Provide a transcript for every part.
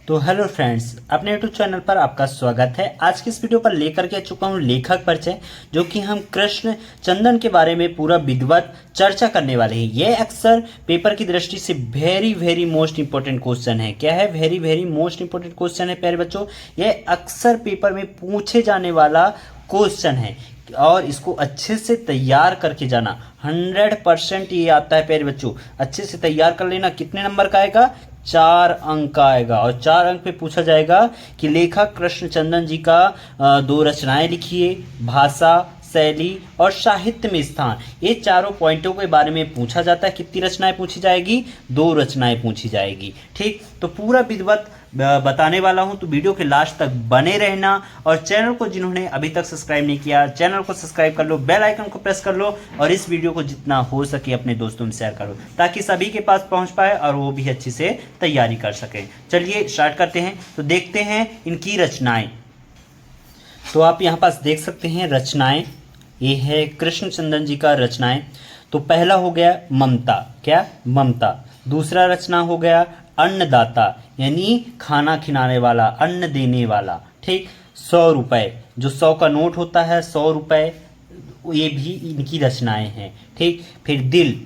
तो hello friends, अपने YouTube channel पर आपका स्वागत है। आज की इस वीडियो पर लेकर के आ चुका हूँ लेखक परिचय, जो कि हम कृष्ण चंदन के बारे में पूरा विधिवत चर्चा करने वाले हैं। ये अक्सर पेपर की दृष्टि से very very most important question है। क्या है? Very very most important question है प्यारे बच्चों। ये अक्सर पेपर में पूछे जाने वाला क्वेश्चन है और इसको अच्छे से तैयार करके जाना। 100% ये आता है प्यारे बच्चों। अच्छे से तैयार कर लेना। कितने नंबर का आएगा? 4 अंक का आएगा। और 4 अंक पे पूछा जाएगा कि लेखक कृष्णचंदन जी का 2 रचनाएं लिखिए, भाषा, शैली और साहित्य में स्थान। ये चारों पॉइंटों के बारे में पूछा जाता है। कितनी रचनाएं पूछी जाएगी? 2 रचनाएं पूछी जाएगी। ठीक, तो पूरा विधिवत बताने वाला हूं, तो वीडियो के लास्ट तक बने रहना। और चैनल को जिन्होंने अभी तक सब्सक्राइब नहीं किया, चैनल को सब्सक्राइब कर लो, बेल आइकन को प्रेस कर लो और इस वीडियो को जितना हो सके अपने दोस्तों में शेयर करो, ताकि सभी के पास पहुंच पाए और वो भी अच्छी से तैयारी कर सके। चलिए स्टार्ट करते हैं। तो देखते हैं इनकी रचनाएं। तो आप यहाँ पास देख सकते हैं रचनाएं। ये है कृष्णचंदन जी का रचनाएं। तो पहला हो गया ममता। क्या? ममता। दूसरा रचना हो गया अन्नदाता, यानी खाना खिलाने वाला, अन्न देने वाला। ठीक, 100 रुपये, जो 100 का नोट होता है, 100 रुपये, ये भी इनकी रचनाएं हैं। ठीक, फिर दिल,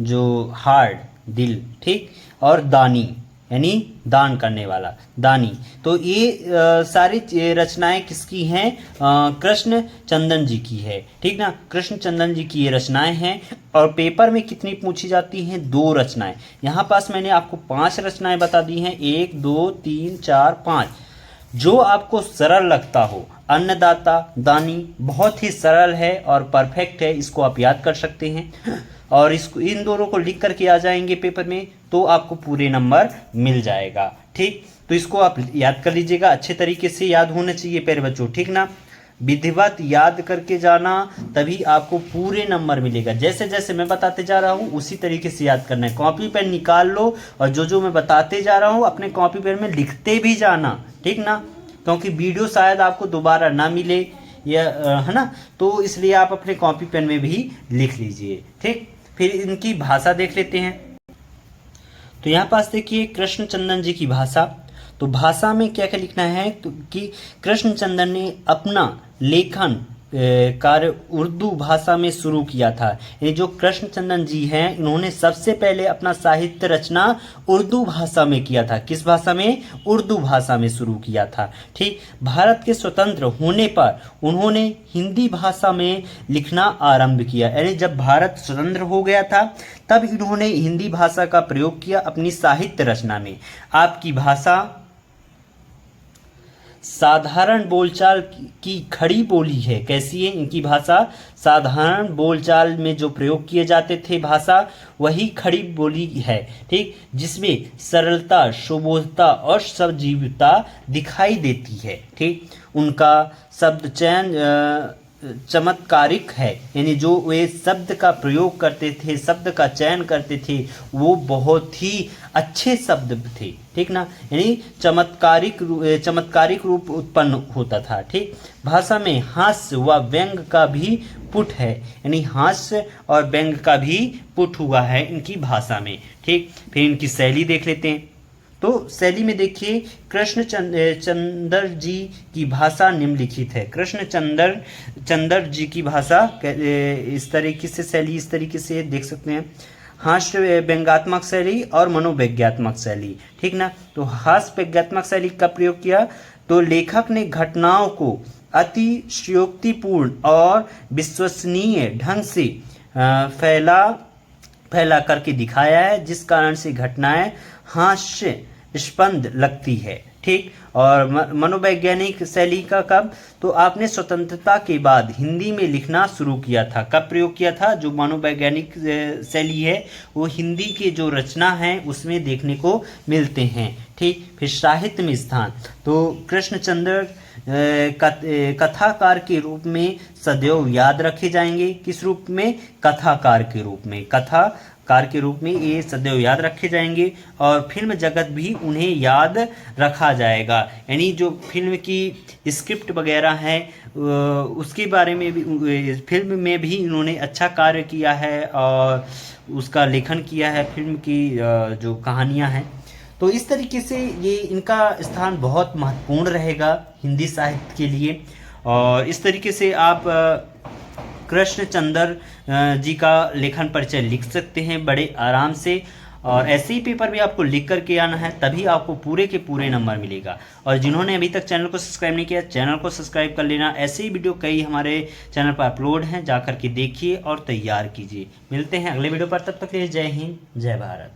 जो हार्ड, दिल। ठीक, और दानी, यानी दान करने वाला, दानी। तो ये सारी रचनाएं किसकी हैं? कृष्ण चंदन जी की है। ठीक ना, कृष्ण चंदन जी की ये रचनाएं हैं। और पेपर में कितनी पूछी जाती हैं? 2 रचनाएं। यहाँ पास मैंने आपको 5 रचनाएं बता दी हैं। 1 2 3 4 5। जो आपको सरल लगता हो। अन्नदाता, दानी बहुत ही सरल है और परफेक्ट है, इसको आप याद कर सकते हैं। और इसको, इन दोनों को लिख करके आ जाएंगे पेपर में, तो आपको पूरे नंबर मिल जाएगा। ठीक, तो इसको आप याद कर लीजिएगा। अच्छे तरीके से याद होना चाहिए प्यारे बच्चों। ठीक ना, विधिवत याद करके जाना, तभी आपको पूरे नंबर मिलेगा। जैसे जैसे मैं बताते जा रहा हूँ उसी तरीके से याद करना है। कॉपी पेन निकाल लो और जो जो मैं बताते जा रहा हूँ अपने कॉपी पेन में लिखते भी जाना। ठीक ना, क्योंकि वीडियो शायद आपको दोबारा ना मिले, या है ना, तो इसलिए आप अपने कॉपी पेन में भी लिख लीजिए। ठीक, फिर इनकी भाषा देख लेते हैं। तो यहाँ पास देखिए कृष्णचंदन जी की भाषा। तो भाषा में क्या क्या लिखना है? तो कि कृष्णचंदन ने अपना लेखन कार्य उर्दू भाषा में शुरू किया था। ये जो कृष्णचंदन जी हैं, इन्होंने सबसे पहले अपना साहित्य रचना उर्दू भाषा में किया था। किस भाषा में? उर्दू भाषा में शुरू किया था। ठीक, भारत के स्वतंत्र होने पर उन्होंने हिंदी भाषा में लिखना आरंभ किया। यानी जब भारत स्वतंत्र हो गया था तब इन्होंने हिंदी भाषा का प्रयोग किया अपनी साहित्य रचना में। आपकी भाषा साधारण बोलचाल की खड़ी बोली है। कैसी है इनकी भाषा? साधारण बोलचाल में जो प्रयोग किए जाते थे भाषा, वही खड़ी बोली है। ठीक, जिसमें सरलता, सुबोधता और सजीवता दिखाई देती है। ठीक, उनका शब्द चयन चमत्कारिक है, यानी जो वे शब्द का प्रयोग करते थे, शब्द का चयन करते थे, वो बहुत ही अच्छे शब्द थे। ठीक ना, यानी चमत्कारिक रूप उत्पन्न होता था। ठीक, भाषा में हास्य व व्यंग का भी पुट है, यानी हास्य और व्यंग का भी पुट हुआ है इनकी भाषा में। ठीक, फिर इनकी शैली देख लेते हैं। तो शैली में देखिए चंदर जी की भाषा निम्नलिखित है। चंदर जी की भाषा इस तरीके से, शैली इस तरीके से देख सकते हैं। हास्य व्यंग्यात्मक शैली और मनोवैज्ञात्मक शैली। ठीक ना, तो हास्य व्यंग्यात्मक शैली का प्रयोग किया तो लेखक ने घटनाओं को अतिशयोक्तिपूर्ण और विश्वसनीय ढंग से फैला करके दिखाया है, जिस कारण से घटनाएं हास्य स्पंद लगती है। ठीक, और मनोवैज्ञानिक शैली का कब? तो आपने स्वतंत्रता के बाद हिंदी में लिखना शुरू किया था। कब प्रयोग किया था? जो मनोवैज्ञानिक शैली है वो हिंदी के जो रचना है उसमें देखने को मिलते हैं। ठीक, फिर साहित्य में स्थान। तो कृष्णचंद्र कथाकार के रूप में सदैव याद रखे जाएंगे। किस रूप में? कथाकार के रूप में। कार के रूप में ये सदैव याद रखे जाएंगे और फिल्म जगत भी उन्हें याद रखा जाएगा। यानी जो फिल्म की स्क्रिप्ट वगैरह है उसके बारे में भी, फिल्म में भी इन्होंने अच्छा कार्य किया है और उसका लेखन किया है। फिल्म की जो कहानियां हैं, तो इस तरीके से ये इनका स्थान बहुत महत्वपूर्ण रहेगा हिंदी साहित्य के लिए। और इस तरीके से आप कृष्णचंद्र जी का लेखन परिचय लिख सकते हैं बड़े आराम से। और ऐसे ही पेपर भी आपको लिख करके आना है, तभी आपको पूरे के पूरे नंबर मिलेगा। और जिन्होंने अभी तक चैनल को सब्सक्राइब नहीं किया, चैनल को सब्सक्राइब कर लेना। ऐसे ही वीडियो कई हमारे चैनल पर अपलोड हैं, जा कर के देखिए और तैयार कीजिए। मिलते हैं अगले वीडियो पर, तब तक के लिए जय हिंद, जय भारत।